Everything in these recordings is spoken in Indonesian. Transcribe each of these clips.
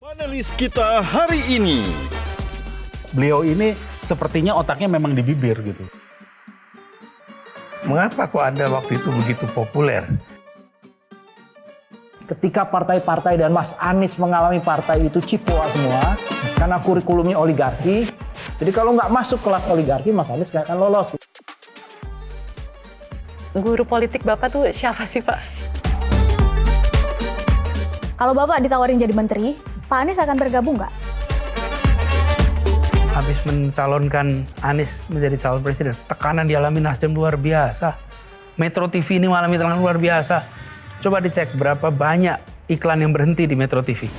Panelis kita hari ini. Beliau ini sepertinya otaknya memang di bibir gitu. Mengapa kok Anda waktu itu begitu populer? Ketika partai-partai dan Mas Anies mengalami partai itu cipoa semua karena kurikulumnya oligarki. Jadi kalau nggak masuk kelas oligarki, Mas Anies nggak akan lolos. Guru politik Bapak tuh siapa sih, Pak? Kalau Bapak ditawarin jadi menteri, Pak Anies akan bergabung nggak? Habis mencalonkan Anies menjadi calon presiden, tekanan dialami Nasdem luar biasa. Metro TV ini mengalami tekanan luar biasa. Coba dicek berapa banyak iklan yang berhenti di Metro TV.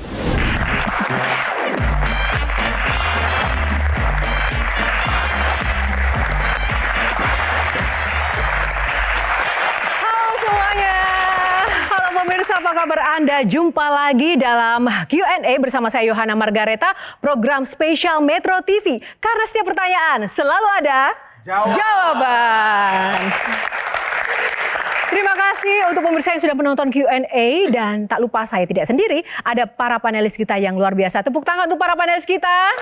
Apa kabar Anda? Jumpa lagi dalam Q&A bersama saya Yohana Margareta, program spesial Metro TV. Karena setiap pertanyaan selalu ada jawaban. Terima kasih untuk pemirsa yang sudah menonton Q&A dan tak lupa saya tidak sendiri, ada para panelis kita yang luar biasa. Tepuk tangan untuk para panelis kita.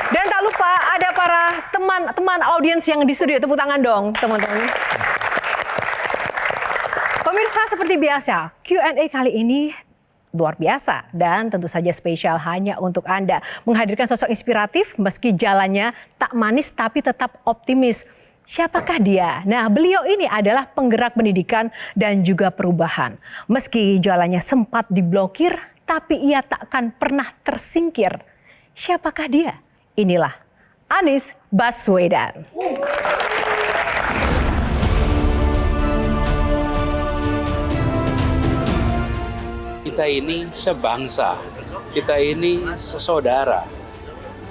Dan tak lupa ada para teman-teman audiens yang di studio. Tepuk tangan dong, teman-teman. Pemirsa, seperti biasa, Q&A kali ini luar biasa dan tentu saja spesial hanya untuk Anda. Menghadirkan sosok inspiratif meski jalannya tak manis tapi tetap optimis. Siapakah dia? Nah, beliau ini adalah penggerak pendidikan dan juga perubahan. Meski jalannya sempat diblokir, tapi ia tak akan pernah tersingkir. Siapakah dia? Inilah Anies Baswedan. Kita ini sebangsa, kita ini sesaudara.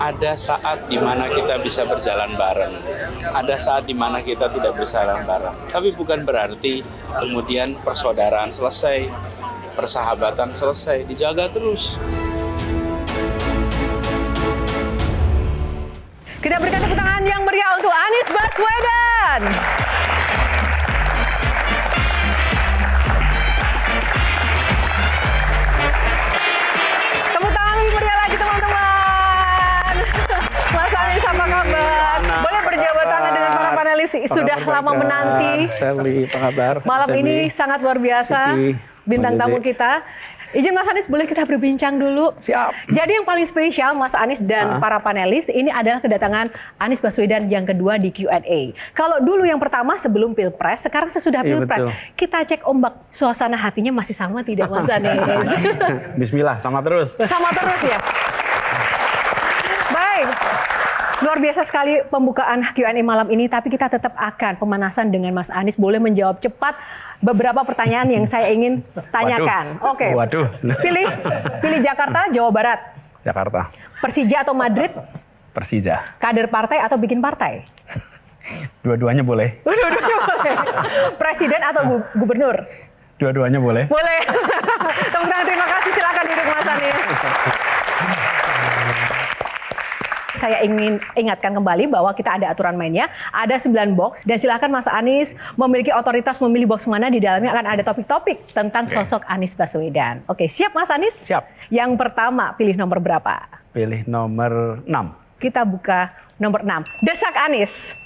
Ada saat di mana kita bisa berjalan bareng, ada saat di mana kita tidak berjalan bareng. Tapi bukan berarti kemudian persaudaraan selesai, persahabatan selesai, dijaga terus. Kita berikan tepuk tangan yang meriah untuk Anies Baswedan. Sudah lama menanti. Sally, apa kabar? Malam ini sangat luar biasa. Bintang tamu kita. Izin Mas Anies, boleh kita berbincang dulu? Siap. Jadi yang paling spesial Mas Anies dan para panelis ini adalah kedatangan Anies Baswedan yang kedua di Q&A. Kalau dulu yang pertama sebelum Pilpres, sekarang sesudah Pilpres. Betul. Kita cek ombak suasana hatinya masih sama tidak Mas Anies? Bismillah, sama terus. Sama terus ya. Baik. Luar biasa sekali pembukaan Q&A malam ini, tapi kita tetap akan pemanasan dengan Mas Anies. Boleh menjawab cepat beberapa pertanyaan yang saya ingin tanyakan. Oke. Waduh. Pilih Jakarta, Jawa Barat. Jakarta. Persija atau Madrid? Persija. Kader partai atau bikin partai? Dua-duanya boleh. Dua-duanya boleh. Presiden atau gubernur? Dua-duanya boleh. Boleh. Tepuk tangan, terima kasih. Silakan duduk Mas Anies. Saya ingin ingatkan kembali bahwa kita ada aturan mainnya, ada 9 box dan silakan Mas Anies memiliki otoritas memilih box mana, di dalamnya akan ada topik-topik tentang sosok Anies Baswedan. Oke, siap Mas Anies? Siap. Yang pertama, pilih nomor berapa? Pilih nomor 6. Kita buka nomor 6. Desak Anies.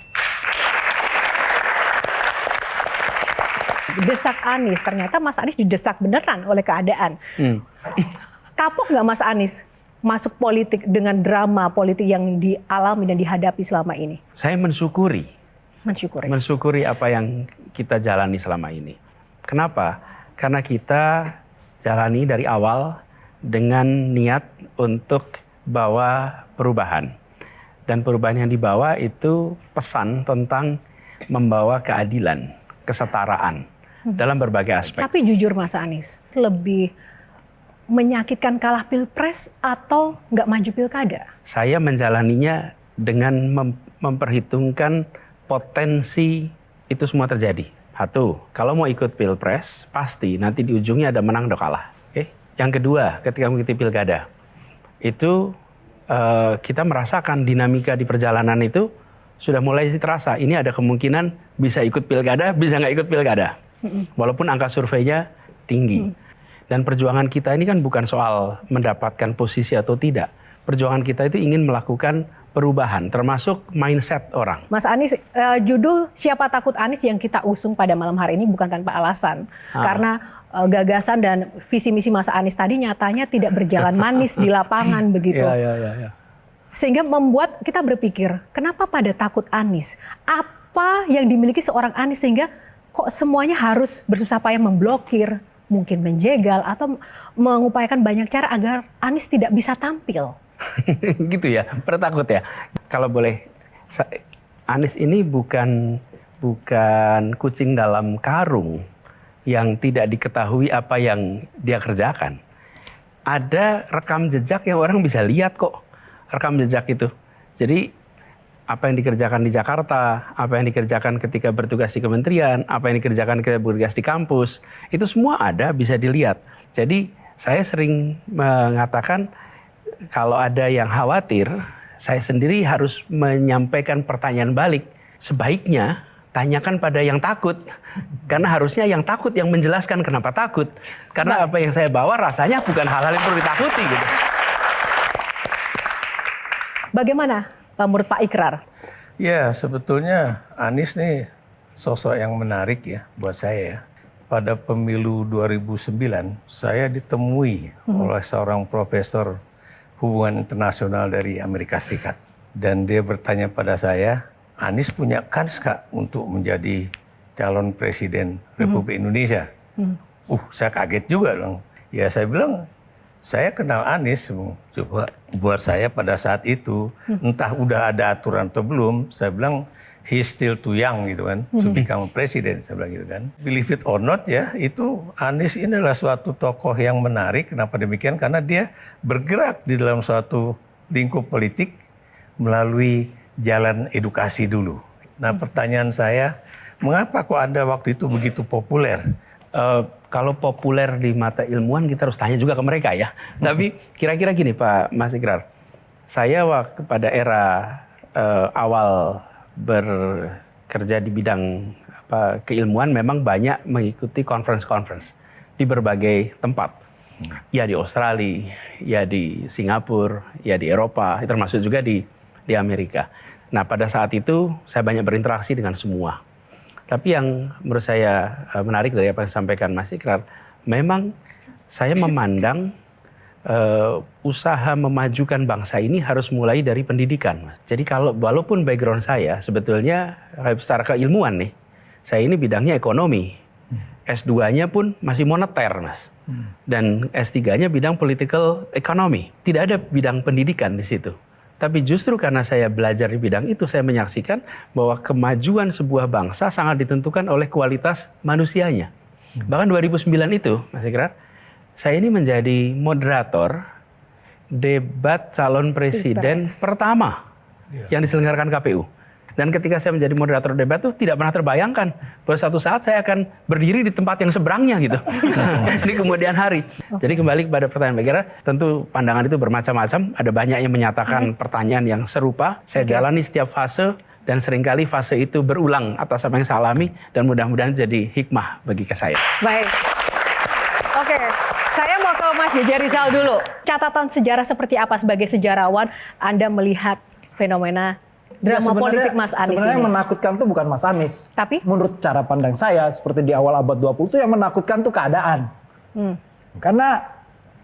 Desak Anies, ternyata Mas Anies didesak beneran oleh keadaan. Kapok nggak Mas Anies masuk politik dengan drama politik yang dialami dan dihadapi selama ini? Saya mensyukuri. Mensyukuri Apa yang kita jalani selama ini. Kenapa? Karena kita jalani dari awal dengan niat untuk bawa perubahan. Dan perubahan yang dibawa itu pesan tentang membawa keadilan, kesetaraan dalam berbagai aspek. Tapi jujur Mas Anies, lebih menyakitkan kalah Pilpres atau nggak maju pilkada? Saya menjalaninya dengan memperhitungkan potensi itu semua terjadi. Satu, kalau mau ikut Pilpres, pasti nanti di ujungnya ada menang atau kalah. Okay? Yang kedua, ketika mengikuti pilkada, itu kita merasakan dinamika di perjalanan itu sudah mulai terasa. Ini ada kemungkinan bisa ikut pilkada, bisa nggak ikut pilkada. Walaupun angka surveinya tinggi. Dan perjuangan kita ini kan bukan soal mendapatkan posisi atau tidak. Perjuangan kita itu ingin melakukan perubahan, termasuk mindset orang. Mas Anies, judul Siapa Takut Anies yang kita usung pada malam hari ini bukan tanpa alasan. Karena gagasan dan visi misi Mas Anies tadi nyatanya tidak berjalan manis di lapangan begitu. Ya. Sehingga membuat kita berpikir, kenapa pada takut Anies? Apa yang dimiliki seorang Anies sehingga kok semuanya harus bersusah payah memblokir, mungkin menjegal, atau mengupayakan banyak cara agar Anies tidak bisa tampil? Gitu ya, bertakut ya. Kalau boleh, Anies ini bukan kucing dalam karung yang tidak diketahui apa yang dia kerjakan. Ada rekam jejak yang orang bisa lihat kok, rekam jejak itu. Jadi apa yang dikerjakan di Jakarta, apa yang dikerjakan ketika bertugas di kementerian, apa yang dikerjakan ketika bertugas di kampus, itu semua ada, bisa dilihat. Jadi saya sering mengatakan kalau ada yang khawatir, saya sendiri harus menyampaikan pertanyaan balik. Sebaiknya tanyakan pada yang takut. Karena harusnya yang takut yang menjelaskan kenapa takut. Karena apa yang saya bawa rasanya bukan hal-hal yang perlu ditakuti gitu. Bagaimana menurut Pak Ikrar? Ya, sebetulnya Anies nih sosok yang menarik ya buat saya. Pada pemilu 2009, saya ditemui oleh seorang profesor hubungan internasional dari Amerika Serikat. Dan dia bertanya pada saya, Anies punya kans nggak untuk menjadi calon presiden Republik Indonesia? Saya kaget juga dong. Ya saya bilang, saya kenal Anies, coba buat saya pada saat itu, entah udah ada aturan atau belum, saya bilang he's still too young gitu kan, to become president, saya bilang gitu kan. Believe it or not ya, itu Anies ini adalah suatu tokoh yang menarik, kenapa demikian? Karena dia bergerak di dalam suatu lingkup politik melalui jalan edukasi dulu. Nah pertanyaan saya, mengapa kok Anda waktu itu begitu populer? Kalau populer di mata ilmuwan kita harus tanya juga ke mereka ya. Tapi kira-kira gini Pak Mas Ikrar, saya waktu pada era awal bekerja di bidang keilmuan memang banyak mengikuti conference di berbagai tempat. Ya di Australia, ya di Singapura, ya di Eropa, termasuk juga di Amerika. Nah pada saat itu saya banyak berinteraksi dengan semua. Tapi yang menurut saya menarik dari apa yang disampaikan Mas Ikrar, memang saya memandang usaha memajukan bangsa ini harus mulai dari pendidikan, Mas. Jadi kalau walaupun background saya sebetulnya secara keilmuan nih, saya ini bidangnya ekonomi. S2-nya pun masih moneter, Mas. Dan S3-nya bidang political economy. Tidak ada bidang pendidikan di situ. Tapi justru karena saya belajar di bidang itu, saya menyaksikan bahwa kemajuan sebuah bangsa sangat ditentukan oleh kualitas manusianya. Bahkan 2009 itu, Mas Ikrar, saya ini menjadi moderator debat calon presiden pertama yang diselenggarakan KPU. Dan ketika saya menjadi moderator debat itu tidak pernah terbayangkan bahwa suatu saat saya akan berdiri di tempat yang seberangnya gitu. Di kemudian hari. Jadi kembali kepada pertanyaan Mbak Kira, tentu pandangan itu bermacam-macam. Ada banyak yang menyatakan pertanyaan yang serupa. Saya jalani setiap fase dan seringkali fase itu berulang atas apa yang saya alami. Dan mudah-mudahan jadi hikmah bagi saya. Baik. Oke, saya mau ke Mas Jeje Rizal dulu. Catatan sejarah seperti apa sebagai sejarawan Anda melihat fenomena drama politik Mas Anies sebenarnya ini? Yang menakutkan tuh bukan Mas Anies. Tapi? Menurut cara pandang saya, seperti di awal abad 20 tuh yang menakutkan tuh keadaan. Karena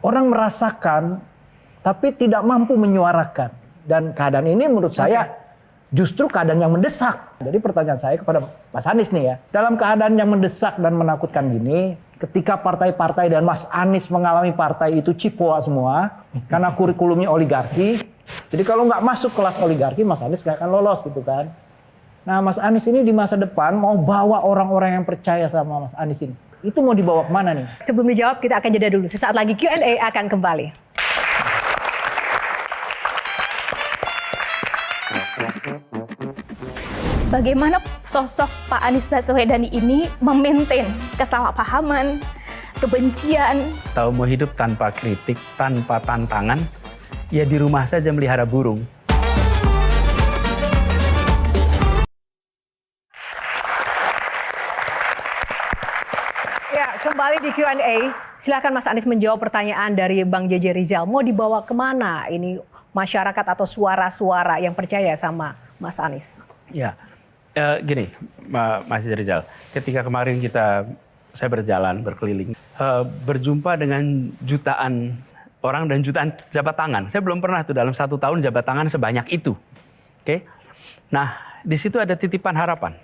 orang merasakan, tapi tidak mampu menyuarakan. Dan keadaan ini menurut saya justru keadaan yang mendesak. Jadi pertanyaan saya kepada Mas Anies nih ya. Dalam keadaan yang mendesak dan menakutkan gini, ketika partai-partai dan Mas Anies mengalami partai itu cipoa semua, karena kurikulumnya oligarki. Jadi kalau nggak masuk kelas oligarki, Mas Anies nggak akan lolos gitu kan. Nah Mas Anies ini di masa depan mau bawa orang-orang yang percaya sama Mas Anies ini. Itu mau dibawa kemana nih? Sebelum dijawab kita akan jeda dulu. Sesaat lagi Q&A akan kembali. Bagaimana sosok Pak Anies Baswedan ini memaintain kesalahpahaman, kebencian. Tahu mau hidup tanpa kritik, tanpa tantangan, ya di rumah saja melihara burung. Ya, kembali di Q&A, silakan Mas Anies menjawab pertanyaan dari Bang JJ Rizal. Mau dibawa kemana ini masyarakat atau suara-suara yang percaya sama Mas Anies? Ya, gini Mas JJ Rizal, ketika kemarin saya berjalan, berkeliling, berjumpa dengan jutaan orang dan jutaan jabat tangan. Saya belum pernah tuh dalam 1 tahun jabat tangan sebanyak itu. Oke, nah di situ ada titipan harapan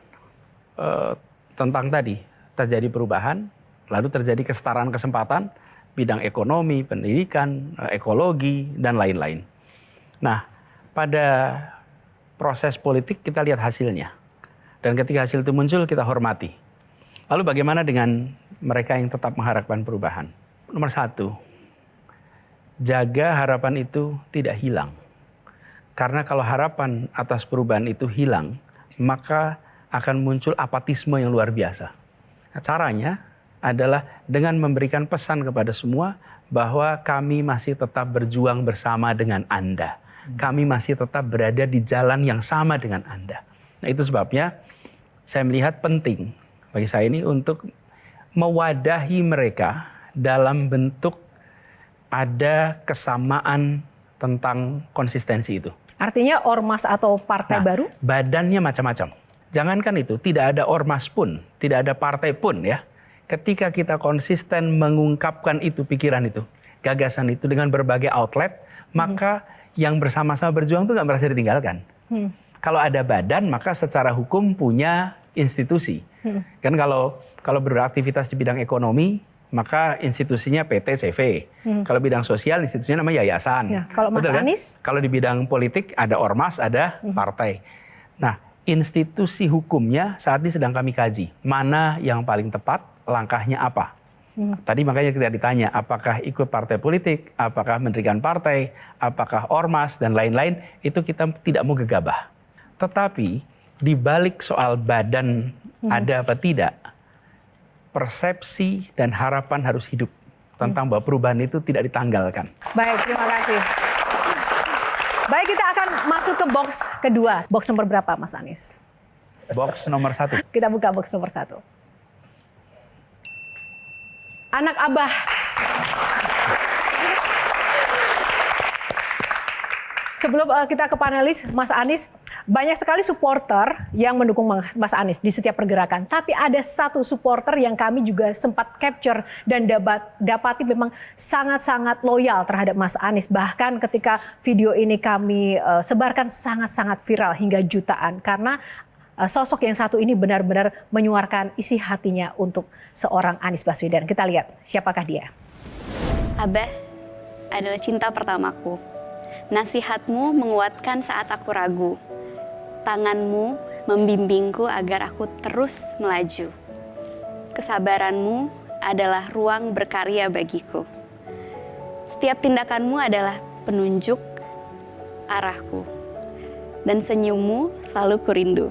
tentang tadi terjadi perubahan, lalu terjadi kesetaraan kesempatan, bidang ekonomi, pendidikan, ekologi, dan lain-lain. Nah, pada proses politik kita lihat hasilnya. Dan ketika hasil itu muncul, kita hormati. Lalu bagaimana dengan mereka yang tetap mengharapkan perubahan? Nomor 1, jaga harapan itu tidak hilang. Karena kalau harapan atas perubahan itu hilang, maka akan muncul apatisme yang luar biasa. Nah, caranya adalah dengan memberikan pesan kepada semua bahwa kami masih tetap berjuang bersama dengan Anda. Kami masih tetap berada di jalan yang sama dengan Anda. Nah, itu sebabnya saya melihat penting bagi saya ini untuk mewadahi mereka dalam bentuk ada kesamaan tentang konsistensi itu. Artinya ormas atau partai baru? Badannya macam-macam. Jangankan itu, tidak ada ormas pun, tidak ada partai pun ya. Ketika kita konsisten mengungkapkan itu, pikiran itu, gagasan itu dengan berbagai outlet, maka yang bersama-sama berjuang itu nggak merasa ditinggalkan. Kalau ada badan, maka secara hukum punya institusi. Kan kalau beraktivitas di bidang ekonomi, maka institusinya PT CV. Kalau bidang sosial, institusinya namanya yayasan. Ya, kalau Mas Anies? Kalau di bidang politik ada ormas, ada partai. Nah, institusi hukumnya saat ini sedang kami kaji. Mana yang paling tepat, langkahnya apa? Tadi makanya kita ditanya, apakah ikut partai politik, apakah mendirikan partai, apakah ormas, dan lain-lain, itu kita tidak mau gegabah. Tetapi, di balik soal badan ada apa tidak, persepsi dan harapan harus hidup tentang bahwa perubahan itu tidak ditanggalkan. Baik, terima kasih. Baik, kita akan masuk ke box kedua. Box nomor berapa, Mas Anies? Box nomor 1. Kita buka box nomor 1. Anak Abah. Sebelum kita ke panelis, Mas Anies, banyak sekali supporter yang mendukung Mas Anies di setiap pergerakan. Tapi ada satu supporter yang kami juga sempat capture dan dapati memang sangat-sangat loyal terhadap Mas Anies. Bahkan ketika video ini kami sebarkan sangat-sangat viral hingga jutaan. Karena sosok yang satu ini benar-benar menyuarakan isi hatinya untuk seorang Anies Baswedan. Kita lihat siapakah dia. Abah adalah cinta pertamaku. Nasihatmu menguatkan saat aku ragu. Tanganmu membimbingku agar aku terus melaju. Kesabaranmu adalah ruang berkarya bagiku. Setiap tindakanmu adalah penunjuk arahku. Dan senyummu selalu kurindu.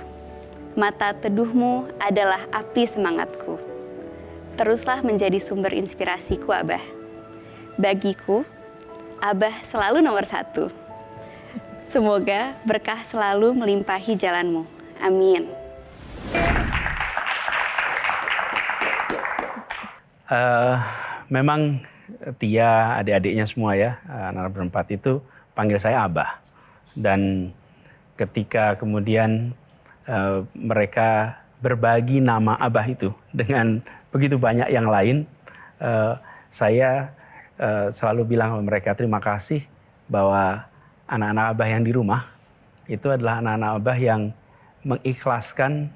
Mata teduhmu adalah api semangatku. Teruslah menjadi sumber inspirasiku, Abah. Bagiku, Abah selalu nomor 1. Semoga berkah selalu melimpahi jalanmu. Amin. Memang Tia, adik-adiknya semua ya, anak berempat itu panggil saya Abah. Dan ketika kemudian mereka berbagi nama Abah itu dengan begitu banyak yang lain, saya selalu bilang sama mereka terima kasih bahwa anak-anak Abah yang di rumah itu adalah anak-anak Abah yang mengikhlaskan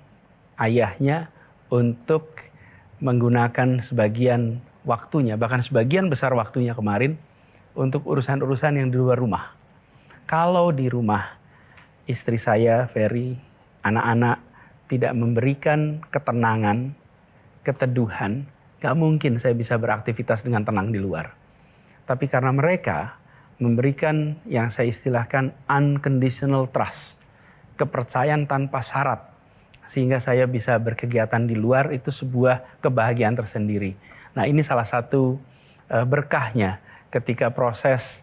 ayahnya untuk menggunakan sebagian waktunya, bahkan sebagian besar waktunya kemarin untuk urusan-urusan yang di luar rumah. Kalau di rumah istri saya, Ferry, anak-anak tidak memberikan ketenangan, keteduhan, gak mungkin saya bisa beraktivitas dengan tenang di luar. Tapi karena mereka memberikan yang saya istilahkan unconditional trust, kepercayaan tanpa syarat, sehingga saya bisa berkegiatan di luar, itu sebuah kebahagiaan tersendiri. Nah, ini salah satu berkahnya ketika proses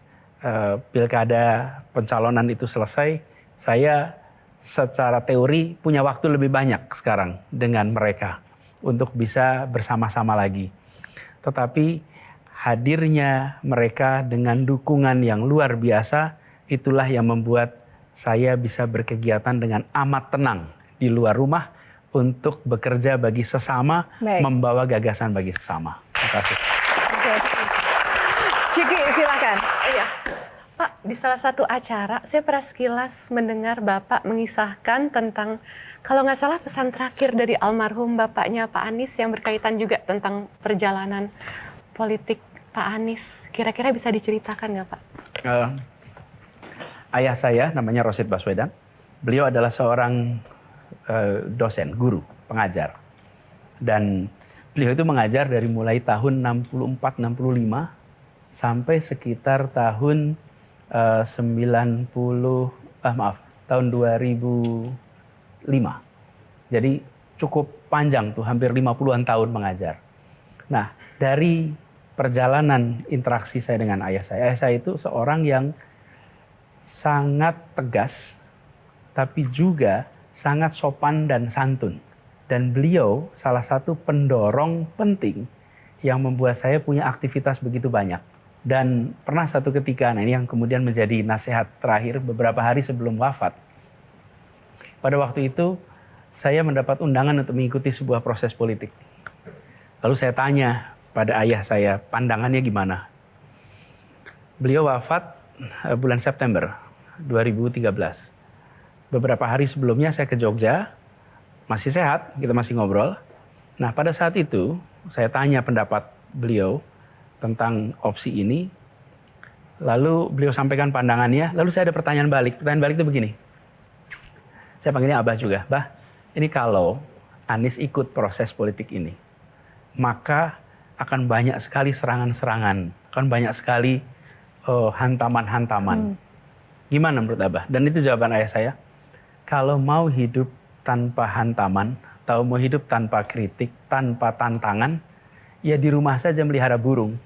pilkada pencalonan itu selesai, saya secara teori punya waktu lebih banyak sekarang dengan mereka untuk bisa bersama-sama lagi. Tetapi hadirnya mereka dengan dukungan yang luar biasa, itulah yang membuat saya bisa berkegiatan dengan amat tenang di luar rumah untuk bekerja bagi sesama, Baik. membawa gagasan bagi sesama. Terima kasih. Oke. Ciki, silakan. Iya. Pak, di salah satu acara saya pernah sekilas mendengar Bapak mengisahkan tentang, kalau nggak salah pesan terakhir dari almarhum bapaknya Pak Anies yang berkaitan juga tentang perjalanan politik Pak Anies. Kira-kira bisa diceritakan nggak Pak? Ayah saya namanya Rosid Baswedan. Beliau adalah seorang dosen, guru, pengajar. Dan beliau itu mengajar dari mulai tahun 64-65 sampai sekitar tahun tahun 2005. Jadi cukup panjang tuh, hampir 50-an tahun mengajar. Nah, dari perjalanan interaksi saya dengan ayah saya itu seorang yang sangat tegas, tapi juga sangat sopan dan santun. Dan beliau salah satu pendorong penting yang membuat saya punya aktivitas begitu banyak. Dan pernah satu ketika, nah ini yang kemudian menjadi nasihat terakhir beberapa hari sebelum wafat. Pada waktu itu, saya mendapat undangan untuk mengikuti sebuah proses politik. Lalu saya tanya pada ayah saya, pandangannya gimana? Beliau wafat bulan September 2013. Beberapa hari sebelumnya saya ke Jogja, masih sehat, kita masih ngobrol. Nah, pada saat itu saya tanya pendapat beliau tentang opsi ini. Lalu beliau sampaikan pandangannya, lalu saya ada pertanyaan balik. Pertanyaan balik itu begini. Saya panggilnya Abah juga. Bah, ini kalau Anies ikut proses politik ini, maka akan banyak sekali serangan-serangan, akan banyak sekali hantaman-hantaman. Gimana menurut Abah? Dan itu jawaban ayah saya. Kalau mau hidup tanpa hantaman, atau mau hidup tanpa kritik, tanpa tantangan, ya di rumah saja melihara burung.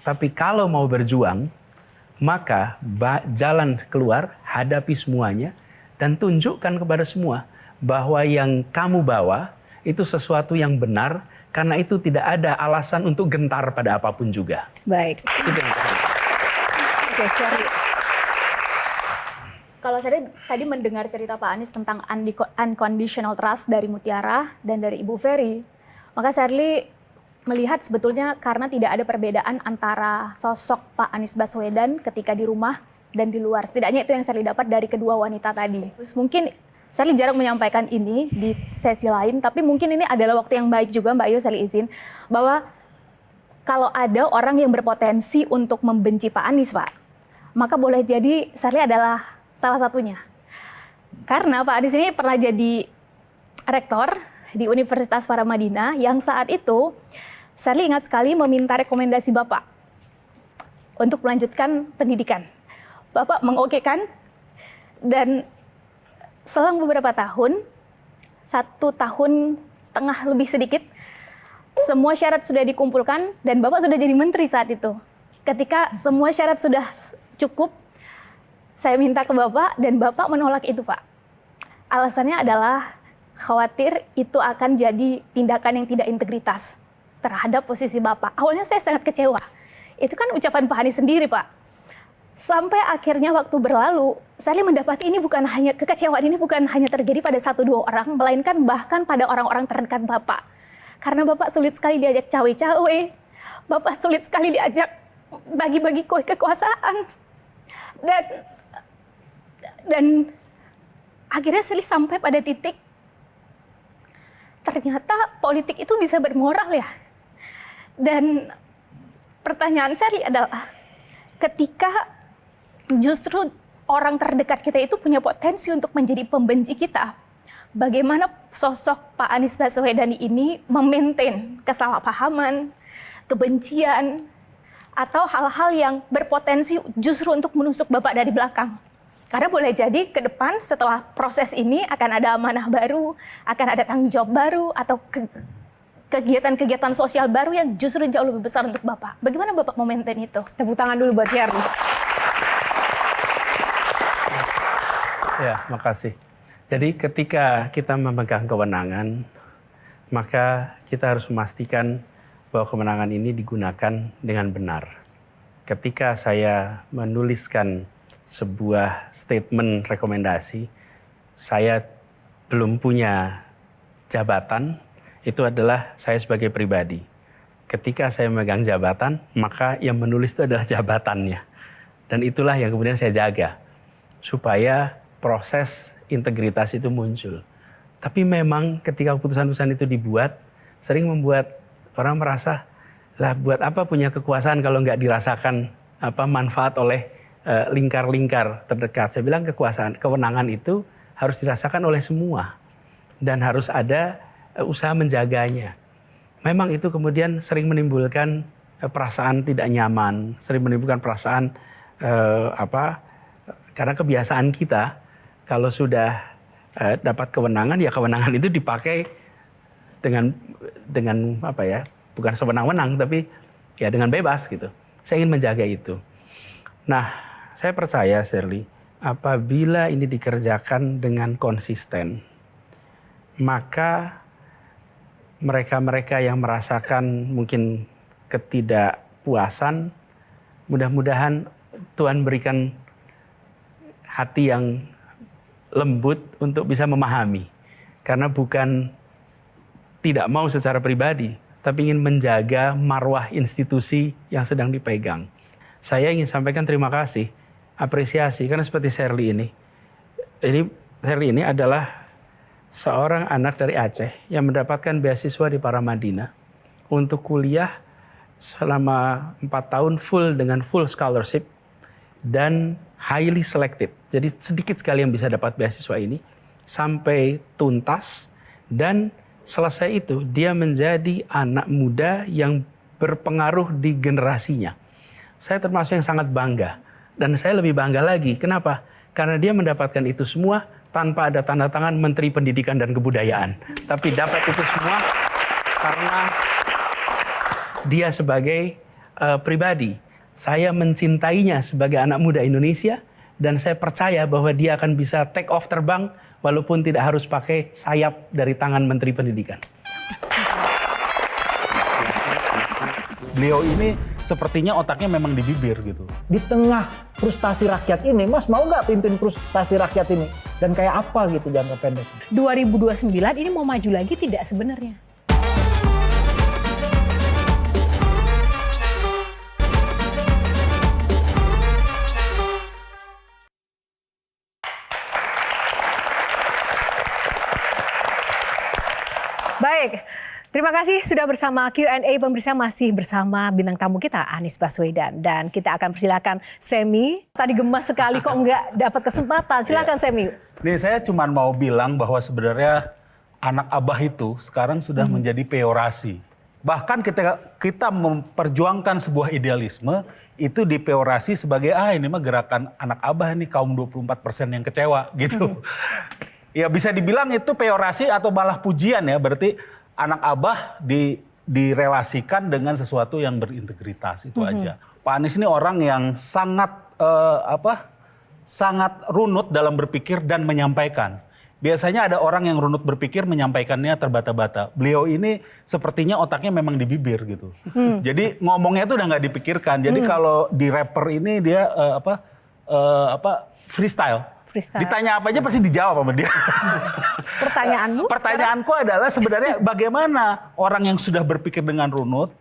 Tapi kalau mau berjuang, maka jalan keluar, hadapi semuanya, dan tunjukkan kepada semua bahwa yang kamu bawa itu sesuatu yang benar, karena itu tidak ada alasan untuk gentar pada apapun juga. Baik. Itu yang pertama. Oke, Charlie. Kalau saya tadi mendengar cerita Pak Anies tentang unconditional trust dari Mutiara dan dari Ibu Ferry, maka Shirley melihat sebetulnya karena tidak ada perbedaan antara sosok Pak Anies Baswedan ketika di rumah dan di luar. Setidaknya itu yang Shirley dapat dari kedua wanita tadi. Terus mungkin Shirley jarang menyampaikan ini di sesi lain, tapi mungkin ini adalah waktu yang baik juga Mbak Ayu, Shirley izin, bahwa kalau ada orang yang berpotensi untuk membenci Pak Anies, Pak, maka boleh jadi Shirley adalah salah satunya. Karena Pak Anies ini pernah jadi rektor di Universitas Paramadina yang saat itu Shirley ingat sekali meminta rekomendasi Bapak untuk melanjutkan pendidikan. Bapak mengokekan dan selang beberapa tahun, 1 tahun setengah lebih sedikit, semua syarat sudah dikumpulkan dan Bapak sudah jadi menteri saat itu. Ketika semua syarat sudah cukup, saya minta ke Bapak dan Bapak menolak itu, Pak. Alasannya adalah khawatir itu akan jadi tindakan yang tidak integritas terhadap posisi Bapak. Awalnya saya sangat kecewa. Itu kan ucapan Pak Anies sendiri, Pak. Sampai akhirnya waktu berlalu, saya mendapat ini bukan hanya kekecewaan ini bukan hanya terjadi pada 1-2 orang, melainkan bahkan pada orang-orang terdekat Bapak. Karena Bapak sulit sekali diajak cawe-cawe, Bapak sulit sekali diajak bagi-bagi kekuasaan. Dan akhirnya saya sampai pada titik ternyata politik itu bisa bermoral ya. Dan pertanyaan saya adalah ketika justru orang terdekat kita itu punya potensi untuk menjadi pembenci kita, bagaimana sosok Pak Anies Baswedan ini memaintain kesalahpahaman, kebencian, atau hal-hal yang berpotensi justru untuk menusuk Bapak dari belakang. Karena boleh jadi ke depan setelah proses ini akan ada amanah baru, akan ada tanggung jawab baru, atau kegiatan-kegiatan sosial baru yang justru jauh lebih besar untuk Bapak. Bagaimana Bapak memaintain itu? Tepuk tangan dulu buat Charlie. Ya, makasih. Jadi ketika kita memegang kewenangan, maka kita harus memastikan bahwa kemenangan ini digunakan dengan benar. Ketika saya menuliskan sebuah statement rekomendasi, saya belum punya jabatan, itu adalah saya sebagai pribadi. Ketika saya memegang jabatan, maka yang menulis itu adalah jabatannya. Dan itulah yang kemudian saya jaga, supaya proses integritas itu muncul. Tapi memang ketika keputusan-keputusan itu dibuat, sering membuat orang merasa, lah buat apa punya kekuasaan kalau nggak dirasakan manfaat oleh lingkar-lingkar terdekat. Saya bilang kewenangan itu harus dirasakan oleh semua. Dan harus ada usaha menjaganya. Memang itu kemudian sering menimbulkan perasaan tidak nyaman, sering menimbulkan perasaan karena kebiasaan kita kalau sudah dapat kewenangan, ya kewenangan itu dipakai dengan bukan sewenang-wenang, tapi ya dengan bebas gitu. Saya ingin menjaga itu. Nah, saya percaya Shirley, apabila ini dikerjakan dengan konsisten, maka mereka-mereka yang merasakan mungkin ketidakpuasan, mudah-mudahan Tuhan berikan hati yang lembut untuk bisa memahami. Karena bukan tidak mau secara pribadi, tapi ingin menjaga marwah institusi yang sedang dipegang. Saya ingin sampaikan terima kasih, apresiasi, karena seperti Shirley ini adalah seorang anak dari Aceh yang mendapatkan beasiswa di Paramadina untuk kuliah selama 4 tahun dengan full scholarship dan highly selected. Jadi sedikit sekali yang bisa dapat beasiswa ini sampai tuntas, dan selesai itu dia menjadi anak muda yang berpengaruh di generasinya. Saya termasuk yang sangat bangga, dan saya lebih bangga lagi. Kenapa? Karena dia mendapatkan itu semua tanpa ada tanda tangan Menteri Pendidikan dan Kebudayaan. Tapi dapat itu semua karena dia sebagai pribadi. Saya mencintainya sebagai anak muda Indonesia, dan saya percaya bahwa dia akan bisa take off terbang walaupun tidak harus pakai sayap dari tangan Menteri Pendidikan. Beliau ini sepertinya otaknya memang di bibir gitu. Di tengah frustasi rakyat ini, Mas mau nggak pimpin frustasi rakyat ini? Dan kayak apa gitu jangka pendek? 2029 ini mau maju lagi tidak sebenarnya? Baik, terima kasih sudah bersama Q&A. Pemirsa masih bersama bintang tamu kita Anies Baswedan, dan kita akan persilakan Semi. Tadi gemas sekali kok nggak dapat kesempatan. Silakan Semi. Nih saya cuma mau bilang bahwa sebenarnya anak abah itu sekarang sudah menjadi peorasi. Bahkan kita memperjuangkan sebuah idealisme itu dipeorasi sebagai ini mah gerakan anak abah nih, kaum 24% yang kecewa gitu. Ya bisa dibilang itu peorasi atau malah pujian ya, berarti anak abah direlasikan dengan sesuatu yang berintegritas, itu aja. Pak Anies ini orang yang sangat sangat runut dalam berpikir dan menyampaikan. Biasanya ada orang yang runut berpikir, menyampaikannya terbata-bata. Beliau ini sepertinya otaknya memang di bibir gitu. Jadi ngomongnya itu udah nggak dipikirkan. Jadi kalau di rapper ini dia freestyle. Ditanya apa aja pasti dijawab sama dia. Pertanyaanmu? Pertanyaanku adalah sebenarnya bagaimana orang yang sudah berpikir dengan runut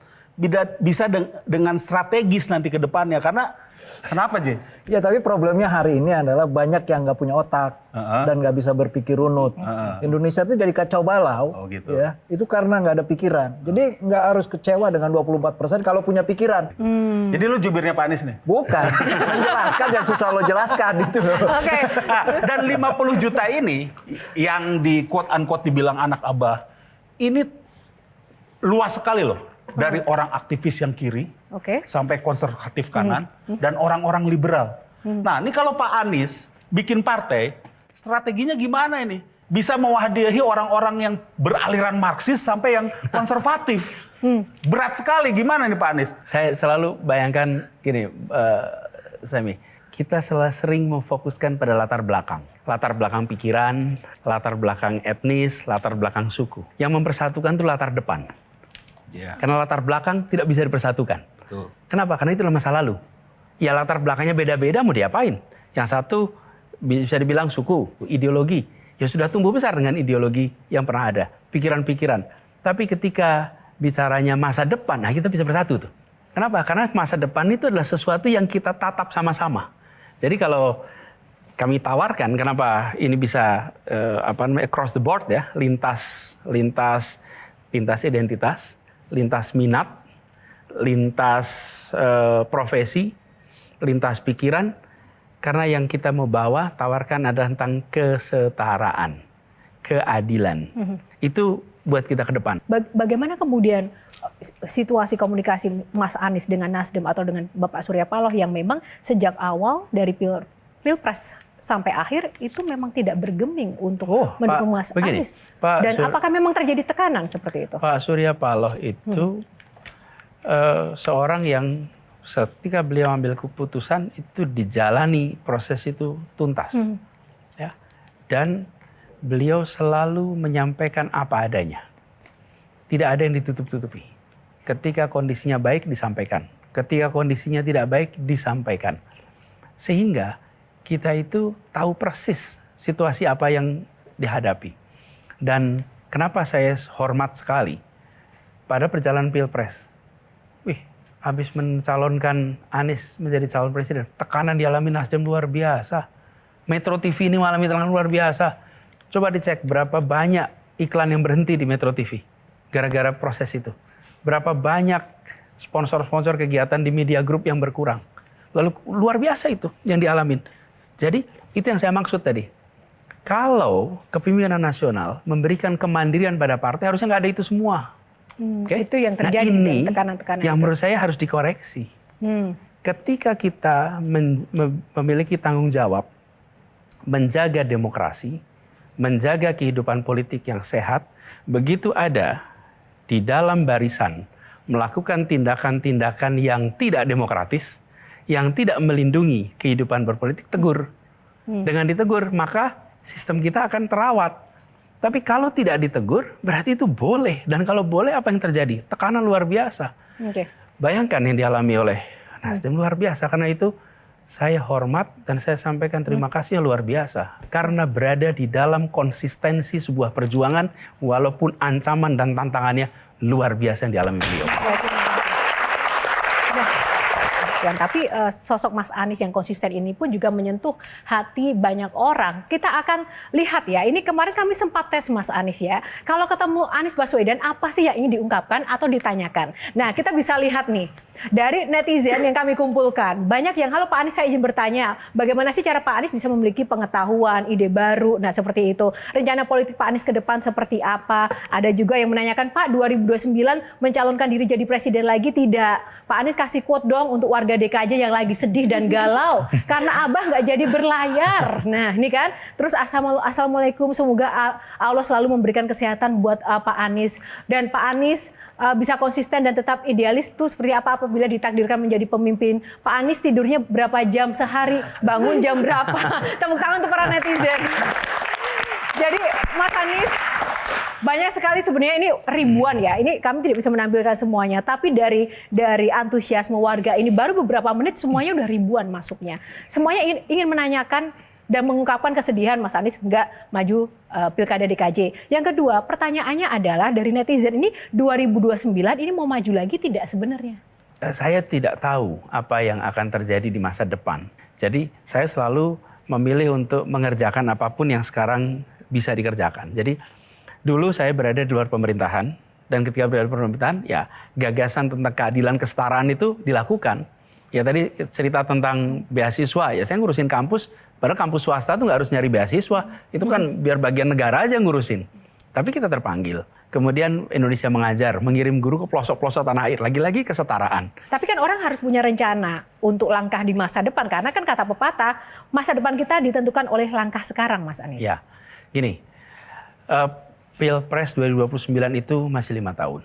bisa dengan strategis nanti ke depannya. Karena kenapa, J? Ya tapi problemnya hari ini adalah banyak yang nggak punya otak dan nggak bisa berpikir runut. Indonesia itu jadi kacau balau, gitu. Ya. Itu karena nggak ada pikiran. Jadi nggak harus kecewa dengan 24% kalau punya pikiran. Jadi lu jubirnya Pak Anies nih? Bukan. Menjelaskan yang susah lo jelaskan itu. Oke. Dan 50 juta ini yang di quote unquote dibilang anak abah, ini luas sekali loh. Dari orang aktivis yang kiri sampai konservatif kanan dan orang-orang liberal. Nah ini kalau Pak Anies bikin partai, strateginya gimana ini? Bisa mewadahi orang-orang yang beraliran Marxis sampai yang konservatif. Berat sekali, gimana nih Pak Anies? Saya selalu bayangkan gini, Semi. Kita sering memfokuskan pada latar belakang. Latar belakang pikiran, latar belakang etnis, latar belakang suku. Yang mempersatukan itu latar depan. Karena latar belakang tidak bisa dipersatukan. Betul. Kenapa? Karena itu adalah masa lalu. Ya latar belakangnya beda-beda mau diapain? Yang satu bisa dibilang suku, ideologi. Ya sudah tumbuh besar dengan ideologi yang pernah ada. Pikiran-pikiran. Tapi ketika bicaranya masa depan, nah kita bisa bersatu tuh. Kenapa? Karena masa depan itu adalah sesuatu yang kita tatap sama-sama. Jadi kalau kami tawarkan, kenapa ini bisa across the board ya, lintas identitas, lintas minat, lintas profesi, lintas pikiran. Karena yang kita mau bawa, tawarkan adalah tentang kesetaraan, keadilan. Itu buat kita ke depan. Bagaimana kemudian situasi komunikasi Mas Anies dengan Nasdem atau dengan Bapak Surya Paloh yang memang sejak awal dari Pilpres sampai akhir itu memang tidak bergeming untuk mendukung Mas Anies. Dan apakah memang terjadi tekanan seperti itu? Pak Surya Paloh itu seorang yang ketika beliau ambil keputusan itu dijalani proses itu tuntas. Ya. Dan beliau selalu menyampaikan apa adanya. Tidak ada yang ditutup-tutupi. Ketika kondisinya baik disampaikan. Ketika kondisinya tidak baik disampaikan. Sehingga kita itu tahu persis situasi apa yang dihadapi. Dan kenapa saya hormat sekali pada perjalanan Pilpres. Habis mencalonkan Anies menjadi calon presiden, tekanan dialami Nasdem luar biasa. Metro TV ini mengalami tekanan luar biasa. Coba dicek berapa banyak iklan yang berhenti di Metro TV gara-gara proses itu. Berapa banyak sponsor-sponsor kegiatan di media group yang berkurang. Lalu luar biasa itu yang dialamin. Jadi itu yang saya maksud tadi. Kalau kepemimpinan nasional memberikan kemandirian pada partai, harusnya nggak ada itu semua. Itu yang terjadi, nah ini tekanan-tekanan yang itu. menurut saya harus dikoreksi. Ketika kita memiliki tanggung jawab menjaga demokrasi, menjaga kehidupan politik yang sehat, begitu ada di dalam barisan melakukan tindakan-tindakan yang tidak demokratis, yang tidak melindungi kehidupan berpolitik, tegur. Dengan ditegur, maka sistem kita akan terawat. Tapi kalau tidak ditegur, berarti itu boleh. Dan kalau boleh, apa yang terjadi? Tekanan luar biasa. Bayangkan yang dialami oleh Nasdem luar biasa. Karena itu saya hormat dan saya sampaikan terima kasih yang luar biasa. Karena berada di dalam konsistensi sebuah perjuangan, walaupun ancaman dan tantangannya luar biasa yang dialami beliau. Tapi sosok Mas Anies yang konsisten ini pun juga menyentuh hati banyak orang. Kita akan lihat ya, ini kemarin kami sempat tes Mas Anies ya. Kalau ketemu Anies Baswedan, apa sih yang ingin diungkapkan atau ditanyakan? Nah, kita bisa lihat nih, dari netizen yang kami kumpulkan. Banyak yang, halo Pak Anies, saya izin bertanya, bagaimana sih cara Pak Anies bisa memiliki pengetahuan, ide baru, nah seperti itu. Rencana politik Pak Anies ke depan seperti apa? Ada juga yang menanyakan, Pak 2029 mencalonkan diri jadi presiden lagi tidak? Pak Anies kasih quote dong untuk warga DKJ yang lagi sedih dan galau karena Abah nggak jadi berlayar. Nah ini kan, terus assalamualaikum, semoga Allah selalu memberikan kesehatan buat Pak Anies. Dan Pak Anies bisa konsisten dan tetap idealis tuh seperti apa apabila ditakdirkan menjadi pemimpin. Pak Anies tidurnya berapa jam sehari, bangun jam berapa? Tepuk tangan untuk para netizen. Jadi Mas Anies, banyak sekali sebenarnya, ini ribuan ya. Ini kami tidak bisa menampilkan semuanya, tapi dari antusiasme warga ini baru beberapa menit semuanya udah ribuan masuknya. Semuanya ingin menanyakan dan mengungkapkan kesedihan Mas Anies nggak maju Pilkada DKJ. Yang kedua, pertanyaannya adalah dari netizen ini 2029 ini mau maju lagi tidak sebenarnya? Saya tidak tahu apa yang akan terjadi di masa depan. Jadi saya selalu memilih untuk mengerjakan apapun yang sekarang bisa dikerjakan. Jadi dulu saya berada di luar pemerintahan, dan ketika berada di pemerintahan, ya gagasan tentang keadilan kesetaraan itu dilakukan. Ya tadi cerita tentang beasiswa, ya saya ngurusin kampus, padahal kampus swasta tuh nggak harus nyari beasiswa, itu kan biar bagian negara aja ngurusin. Tapi kita terpanggil. Kemudian Indonesia Mengajar, mengirim guru ke pelosok-pelosok tanah air, lagi-lagi kesetaraan. Tapi kan orang harus punya rencana untuk langkah di masa depan, karena kan kata pepatah, masa depan kita ditentukan oleh langkah sekarang, Mas Anies. Ya, gini, Pilpres 2029 itu masih 5 tahun.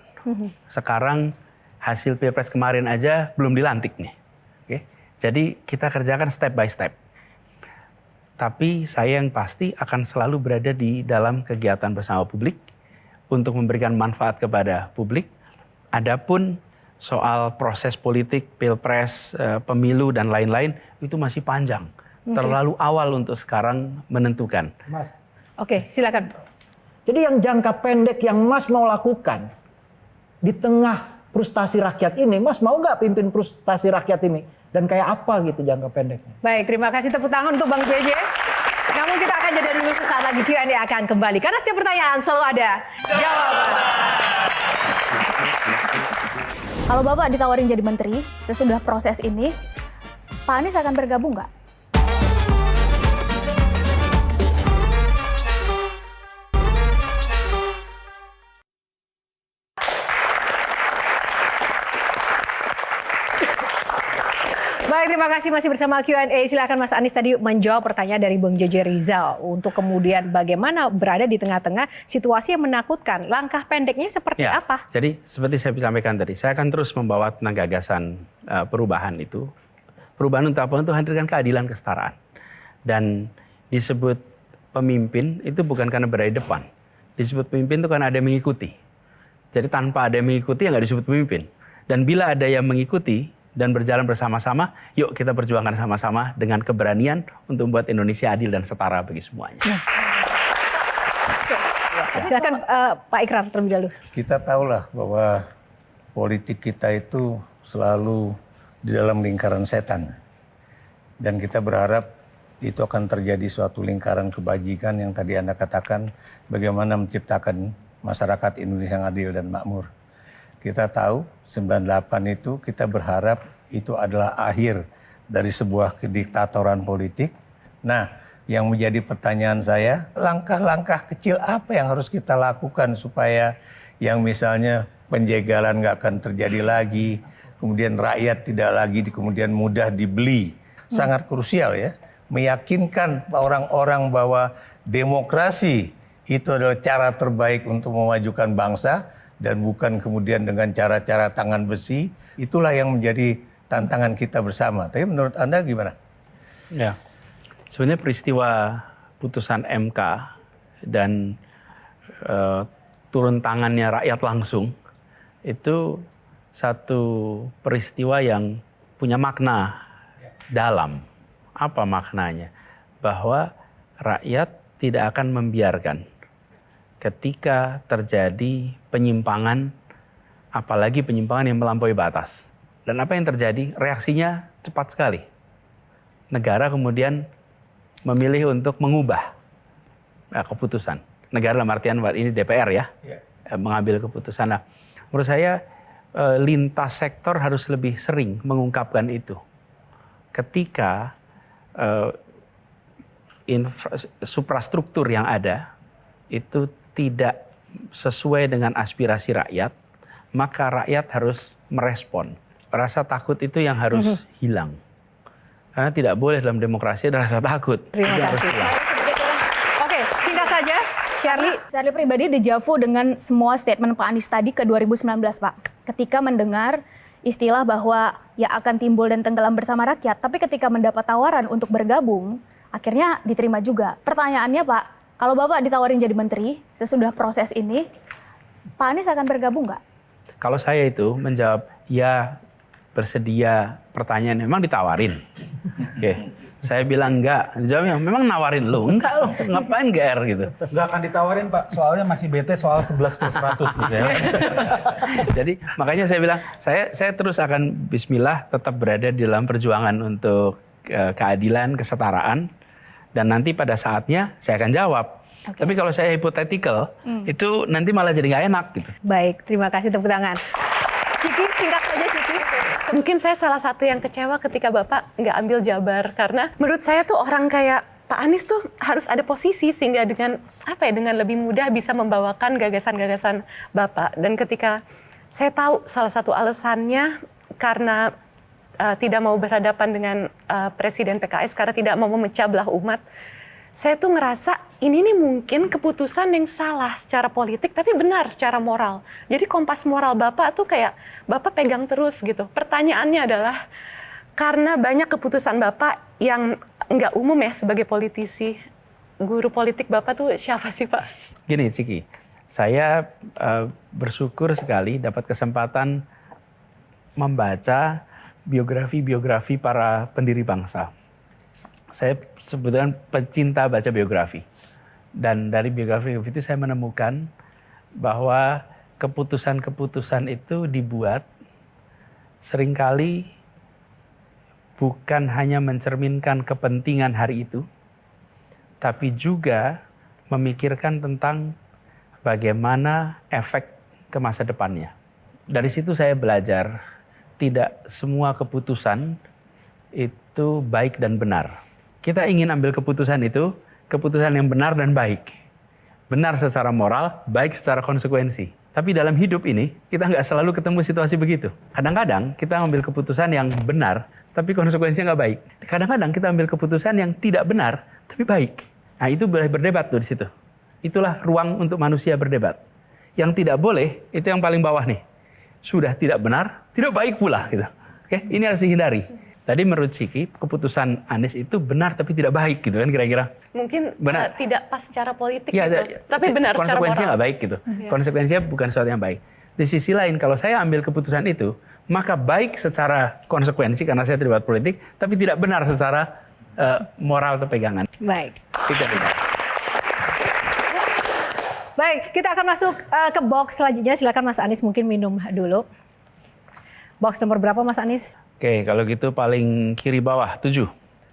Sekarang hasil Pilpres kemarin aja belum dilantik nih. Oke? Jadi kita kerjakan step by step. Tapi saya yang pasti akan selalu berada di dalam kegiatan bersama publik untuk memberikan manfaat kepada publik, Adapun soal proses politik, pilpres, pemilu dan lain-lain itu masih panjang. Terlalu awal untuk sekarang menentukan. Mas. Oke, silakan. Jadi yang jangka pendek yang Mas mau lakukan di tengah frustasi rakyat ini, Mas mau nggak pimpin frustasi rakyat ini? Dan kayak apa gitu jangka pendeknya? Baik, terima kasih tepuk tangan untuk Bang JJ. Namun kita akan jeda dulu sesaat lagi, Q&A akan kembali. Karena setiap pertanyaan selalu ada jawaban. Kalau Bapak ditawarin jadi menteri, sesudah proses ini, Pak Anies akan bergabung nggak? Baik, terima kasih masih bersama Q&A. Silakan Mas Anies tadi menjawab pertanyaan dari Bang JJ Rizal untuk kemudian bagaimana berada di tengah-tengah situasi yang menakutkan. Langkah pendeknya seperti apa? Jadi seperti saya sampaikan tadi, saya akan terus membawa tentang gagasan perubahan itu. Perubahan untuk apa? Untuk hadirkan keadilan, kesetaraan. Dan disebut pemimpin itu bukan karena berada di depan. Disebut pemimpin itu karena ada yang mengikuti. Jadi tanpa ada yang mengikuti ya nggak disebut pemimpin. Dan bila ada yang mengikuti dan berjalan bersama-sama, yuk kita perjuangkan sama-sama dengan keberanian untuk membuat Indonesia adil dan setara bagi semuanya. Silakan Pak Ikrar terlebih dahulu. Kita tahulah bahwa politik kita itu selalu di dalam lingkaran setan. Dan kita berharap itu akan terjadi suatu lingkaran kebajikan yang tadi Anda katakan, bagaimana menciptakan masyarakat Indonesia yang adil dan makmur. Kita tahu 98 itu kita berharap itu adalah akhir dari sebuah kediktatoran politik. Nah, yang menjadi pertanyaan saya, langkah-langkah kecil apa yang harus kita lakukan supaya yang misalnya penjagalan nggak akan terjadi lagi, kemudian rakyat tidak lagi kemudian mudah dibeli. Sangat krusial ya, meyakinkan orang-orang bahwa demokrasi itu adalah cara terbaik untuk memajukan bangsa, dan bukan kemudian dengan cara-cara tangan besi. Itulah yang menjadi tantangan kita bersama. Tapi menurut Anda gimana? Ya, sebenarnya peristiwa putusan MK dan turun tangannya rakyat langsung itu satu peristiwa yang punya makna dalam. Apa maknanya? Bahwa rakyat tidak akan membiarkan ketika terjadi penyimpangan, apalagi penyimpangan yang melampaui batas. Dan apa yang terjadi? Reaksinya cepat sekali. Negara kemudian memilih untuk mengubah keputusan. Negara dalam artian ini DPR ya, mengambil keputusan. Nah, menurut saya lintas sektor harus lebih sering mengungkapkan itu. Ketika suprastruktur yang ada itu tidak sesuai dengan aspirasi rakyat, maka rakyat harus merespon. Rasa takut itu yang harus hilang. Karena tidak boleh dalam demokrasi ada rasa takut. Terima kasih. Oke, singkat saja, Charlie pribadi dejavu dengan semua statement Pak Anies tadi ke 2019, Pak. Ketika mendengar istilah bahwa ya akan timbul dan tenggelam bersama rakyat, tapi ketika mendapat tawaran untuk bergabung, akhirnya diterima juga. Pertanyaannya, Pak, kalau Bapak ditawarin jadi menteri, sesudah proses ini, Pak Anies akan bergabung nggak? Kalau saya itu menjawab, ya bersedia, pertanyaan memang ditawarin. Oke, saya bilang enggak. Jawabnya, memang nawarin lo? Enggak loh, ngapain GR gitu. Nggak akan ditawarin Pak, soalnya masih bete soal 11+100 gitu ya. Jadi makanya saya bilang, saya terus akan bismillah tetap berada di dalam perjuangan untuk keadilan, kesetaraan. Dan nanti pada saatnya saya akan jawab. Okay. Tapi kalau saya hypothetical, itu nanti malah jadi nggak enak gitu. Baik, terima kasih tepuk tangan. Kiki, singkat saja Kiki. Mungkin saya salah satu yang kecewa ketika Bapak nggak ambil Jabar. Karena menurut saya tuh orang kayak Pak Anies tuh harus ada posisi sehingga dengan dengan lebih mudah bisa membawakan gagasan-gagasan Bapak. Dan ketika saya tahu salah satu alasannya karena tidak mau berhadapan dengan Presiden PKS karena tidak mau memecah belah umat. Saya tuh ngerasa ini nih mungkin keputusan yang salah secara politik tapi benar secara moral. Jadi kompas moral Bapak tuh kayak Bapak pegang terus gitu. Pertanyaannya adalah karena banyak keputusan Bapak yang nggak umum ya sebagai politisi. Guru politik Bapak tuh siapa sih Pak? Gini Ciki, saya bersyukur sekali dapat kesempatan membaca biografi-biografi para pendiri bangsa. Saya sebetulnya pencinta baca biografi. Dan dari biografi itu saya menemukan bahwa keputusan-keputusan itu dibuat seringkali bukan hanya mencerminkan kepentingan hari itu, tapi juga memikirkan tentang bagaimana efek ke masa depannya. Dari situ saya belajar, tidak semua keputusan itu baik dan benar. Kita ingin ambil keputusan itu, keputusan yang benar dan baik. Benar secara moral, baik secara konsekuensi. Tapi dalam hidup ini, kita nggak selalu ketemu situasi begitu. Kadang-kadang kita ambil keputusan yang benar, tapi konsekuensinya nggak baik. Kadang-kadang kita ambil keputusan yang tidak benar, tapi baik. Nah itu boleh berdebat tuh di situ. Itulah ruang untuk manusia berdebat. Yang tidak boleh, itu yang paling bawah nih. Sudah tidak benar, tidak baik pula. Gitu. Oke, ini harus dihindari. Tadi menurut Ciki, keputusan Anies itu benar tapi tidak baik gitu kan kira-kira. Mungkin benar. Tidak pas secara politik Ya, gitu, tapi benar secara moral. Konsekuensinya nggak baik gitu. Konsekuensinya bukan sesuatu yang baik. Di sisi lain, kalau saya ambil keputusan itu, maka baik secara konsekuensi karena saya terlibat politik, tapi tidak benar secara moral atau pegangan. Baik. Tidak benar. Baik, kita akan masuk ke box selanjutnya. Silakan Mas Anies mungkin minum dulu. Box nomor berapa Mas Anies? Oke, kalau gitu paling kiri bawah, 7.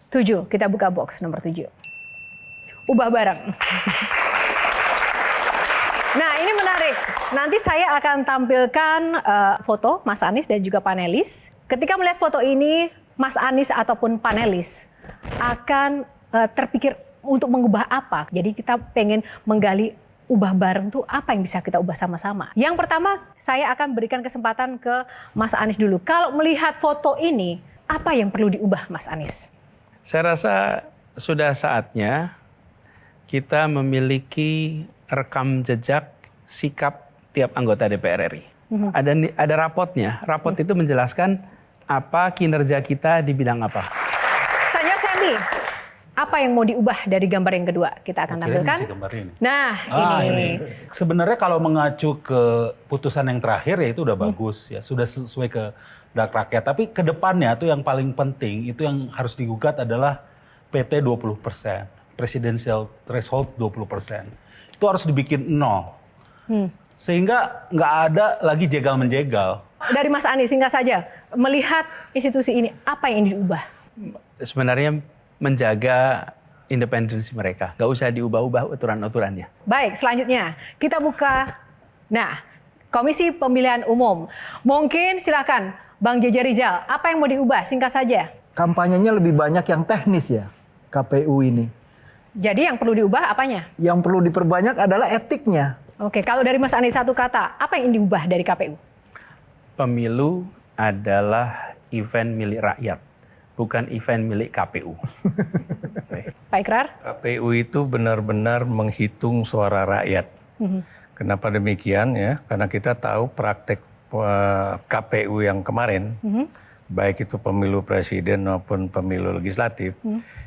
7, kita buka box nomor 7. Ubah bareng. Nah ini menarik. Nanti saya akan tampilkan foto Mas Anies dan juga panelis. Ketika melihat foto ini, Mas Anies ataupun panelis akan terpikir untuk mengubah apa. Jadi kita pengen menggali ubah bareng tuh apa yang bisa kita ubah sama-sama. Yang pertama saya akan berikan kesempatan ke Mas Anies dulu. Kalau melihat foto ini, apa yang perlu diubah Mas Anies? Saya rasa sudah saatnya kita memiliki rekam jejak sikap tiap anggota DPR RI. Ada rapotnya. Rapot itu menjelaskan apa kinerja kita di bidang apa. Sanya Semi, apa yang mau diubah dari gambar yang kedua? Kita akan tampilkan. Ini. Nah, ini. Sebenarnya kalau mengacu ke putusan yang terakhir ya itu udah bagus ya, sudah sesuai ke kehendak rakyat. Tapi ke depannya tuh yang paling penting itu yang harus digugat adalah PT 20%, presidential threshold 20%. Itu harus dibikin 0. Sehingga nggak ada lagi jegal menjegal. Dari Mas Anies singkat saja, melihat institusi ini apa yang diubah? Sebenarnya menjaga independensi mereka. Nggak usah diubah-ubah aturan-aturannya. Baik, selanjutnya kita buka. Nah, Komisi Pemilihan Umum. Mungkin silakan Bang JJ Rizal, apa yang mau diubah? Singkat saja. Kampanyenya lebih banyak yang teknis ya, KPU ini. Jadi yang perlu diubah apanya? Yang perlu diperbanyak adalah etiknya. Oke, kalau dari Mas Anies satu kata, apa yang diubah dari KPU? Pemilu adalah event milik rakyat, bukan event milik KPU. Pak Ikrar? KPU itu benar-benar menghitung suara rakyat. Kenapa demikian ya? Karena kita tahu praktek KPU yang kemarin, baik itu pemilu presiden maupun pemilu legislatif,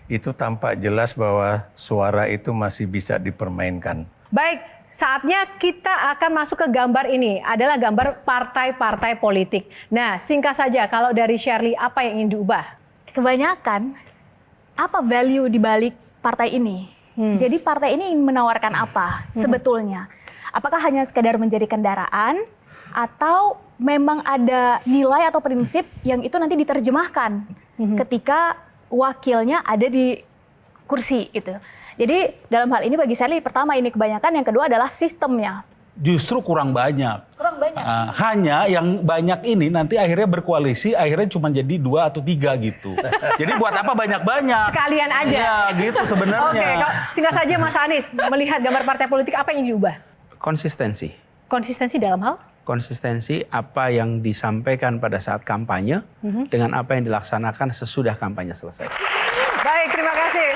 itu tampak jelas bahwa suara itu masih bisa dipermainkan. Baik, saatnya kita akan masuk ke gambar ini. Adalah gambar partai-partai politik. Nah, singkat saja kalau dari Shirley, apa yang ingin diubah? Kebanyakan, apa value di balik partai ini? Jadi partai ini ingin menawarkan apa sebetulnya? Apakah hanya sekedar menjadi kendaraan atau memang ada nilai atau prinsip yang itu nanti diterjemahkan ketika wakilnya ada di kursi gitu. Jadi dalam hal ini bagi saya pertama ini kebanyakan, yang kedua adalah sistemnya. Justru kurang banyak. Kurang banyak. Hanya yang banyak ini nanti akhirnya berkoalisi, akhirnya cuma jadi 2 atau 3 gitu. Jadi buat apa banyak-banyak? Sekalian aja. Ya gitu sebenarnya. Oke, singkat saja Mas Anies, melihat gambar partai politik apa yang diubah? Konsistensi. Konsistensi dalam hal? Konsistensi apa yang disampaikan pada saat kampanye dengan apa yang dilaksanakan sesudah kampanye selesai. Baik, terima kasih.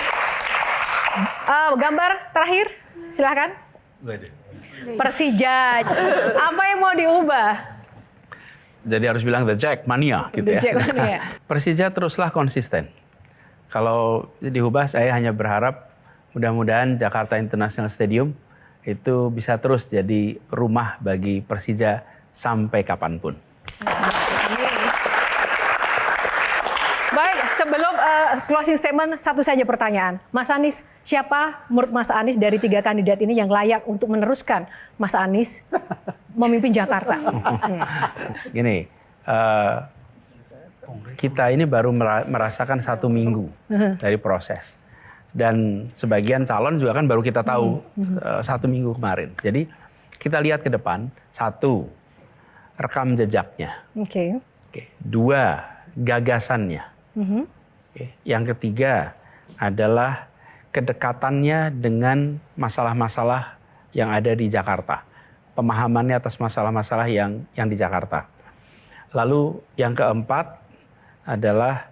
Gambar terakhir, silahkan. Persija, apa yang mau diubah? Jadi harus bilang the Jack Mania gitu The ya. Jack Mania. Persija teruslah konsisten. Kalau diubah saya hanya berharap mudah-mudahan Jakarta International Stadium itu bisa terus jadi rumah bagi Persija sampai kapanpun. Baik, sebelum closing statement, satu saja pertanyaan. Mas Anies, siapa menurut Mas Anies dari 3 kandidat ini yang layak untuk meneruskan Mas Anies memimpin Jakarta? Gini, kita ini baru merasakan 1 minggu dari proses. Dan sebagian calon juga kan baru kita tahu 1 minggu kemarin. Jadi kita lihat ke depan, 1, rekam jejaknya. Oke. 2, gagasannya. Yang ketiga adalah kedekatannya dengan masalah-masalah yang ada di Jakarta. Pemahamannya atas masalah-masalah yang di Jakarta. Lalu yang keempat adalah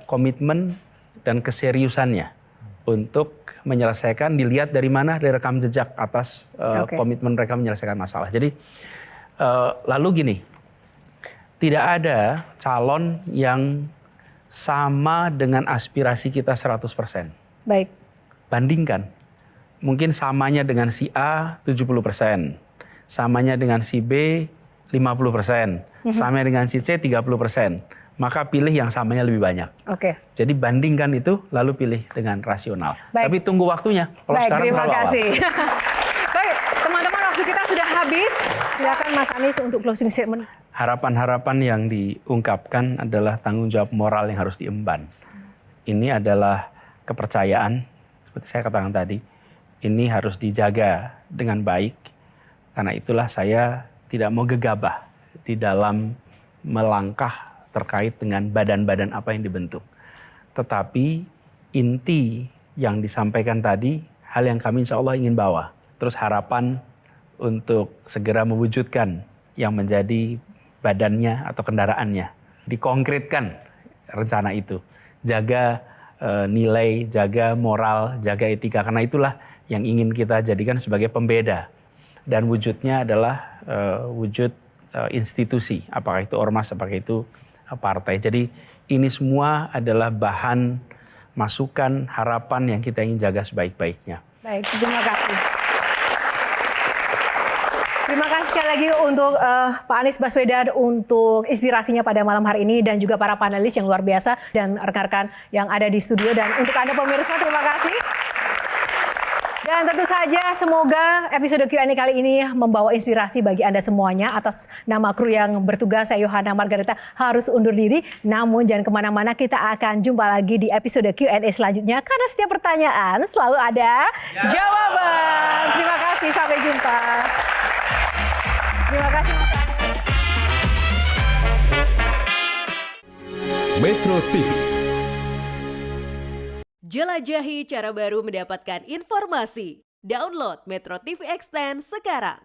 komitmen dan keseriusannya untuk menyelesaikan, dilihat dari mana, dari rekam jejak atas komitmen mereka menyelesaikan masalah. Jadi lalu gini, tidak ada calon yang sama dengan aspirasi kita 100%. Baik. Bandingkan. Mungkin samanya dengan si A 70%, samanya dengan si B 50%, samanya dengan si C 30%. Maka pilih yang samanya lebih banyak. Oke. Jadi bandingkan itu, lalu pilih dengan rasional. Baik. Tapi tunggu waktunya. Kalau Baik, sekarang terima terlalu awal. kasih. Baik, teman-teman, waktu kita sudah habis. Silakan Mas Anies untuk closing statement. Harapan-harapan yang diungkapkan adalah tanggung jawab moral yang harus diemban. Ini adalah kepercayaan, seperti saya katakan tadi, ini harus dijaga dengan baik. Karena itulah saya tidak mau gegabah di dalam melangkah terkait dengan badan-badan apa yang dibentuk. Tetapi inti yang disampaikan tadi, hal yang kami insya Allah ingin bawa. Terus harapan untuk segera mewujudkan yang menjadi badannya atau kendaraannya. Dikonkretkan rencana itu. Jaga nilai, jaga moral, jaga etika. Karena itulah yang ingin kita jadikan sebagai pembeda. Dan wujudnya adalah wujud institusi. Apakah itu ormas, apakah itu partai. Jadi ini semua adalah bahan masukan, harapan yang kita ingin jaga sebaik-baiknya. Baik, terima kasih. Terima kasih sekali lagi untuk Pak Anies Baswedan untuk inspirasinya pada malam hari ini dan juga para panelis yang luar biasa dan rekan-rekan yang ada di studio. Dan untuk Anda pemirsa, terima kasih. Dan tentu saja semoga episode Q&A kali ini membawa inspirasi bagi Anda semuanya. Atas nama kru yang bertugas, saya Yohana Margareta harus undur diri. Namun jangan kemana-mana, kita akan jumpa lagi di episode Q&A selanjutnya. Karena setiap pertanyaan selalu ada jawaban. Terima kasih, sampai jumpa. Terima kasih Mas. Metro TV. Jelajahi cara baru mendapatkan informasi. Download Metro TV Extend sekarang.